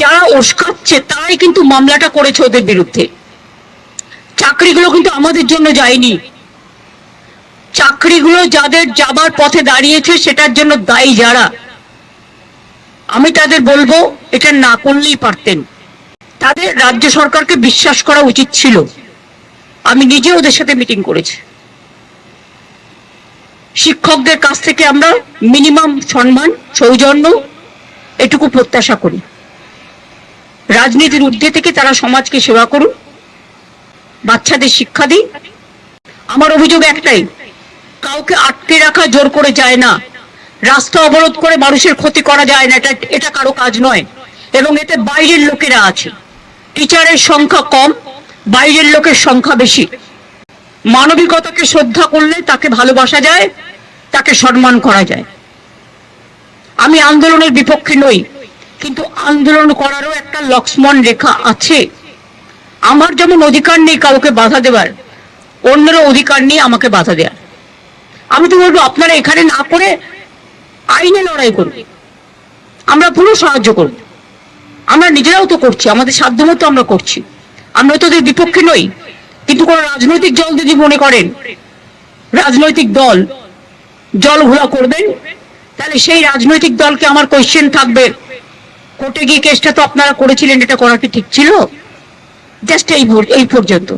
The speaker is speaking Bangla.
যারা উস্কাচ্ছে তারাই কিন্তু মামলাটা করেছে ওদের বিরুদ্ধে। চাকরিগুলো কিন্তু আমাদের জন্য যায়নি, চাকরিগুলো যাদের যাবার পথে দাঁড়িয়েছে সেটার জন্য দায়ী যারা, আমি তাদের বলবো এটা না করলেই পারতেন। তাদের রাজ্য সরকারকে বিশ্বাস করা উচিত ছিল। আমি নিজে ওদের সাথে মিটিং করেছি। শিক্ষকদের কাছ থেকে আমরা মিনিমাম সম্মান, সৌজন্য এটুকু প্রত্যাশা করি। রাজনীতির ঊর্ধ্বে থেকে তারা সমাজকে সেবা করুন, বাচ্চাদের শিক্ষা দিই। আমার অভিযোগ একটাই, কাউকে আটকে রাখা জোর করে যায় না, রাস্তা অবরোধ করে মানুষের ক্ষতি করা যায় না, এটা কারো কাজ নয়। এবং এতে বাইরের লোকেরা আছে, টিচারের সংখ্যা কম, বাইরের লোকের সংখ্যা বেশি। মানবিকতাকে শ্রদ্ধা করলে তাকে ভালোবাসা যায়, তাকে সম্মান করা যায়। আমি আন্দোলনের বিপক্ষে নই, কিন্তু আন্দোলন করারও একটা লক্ষ্মণ রেখা আছে। আমার যেমন অধিকার নেই কাউকে বাধা দেবার, অন্যেরও অধিকার নেই আমাকে বাধা দেওয়ার। আমি তো বলবো আপনারা এখানে না করে আইনে লড়াই করুন, আমরা পুরো সাহায্য করব। আমরা নিজেরাও তো করছি, আমাদের সাধ্যমতো আমরা করছি, আমরা তো ওদের বিপক্ষে নই। কিন্তু কোন রাজনৈতিক দল যদি মনে করেন রাজনৈতিক দল জল ঘোলা করবেন, তাহলে সেই রাজনৈতিক দলকে আমার কোয়েশ্চেন থাকবে, কোর্টে গিয়ে কেসটা তো আপনারা করেছিলেন, এটা করা কি ঠিক ছিল? জাস্ট এই পর্যন্ত।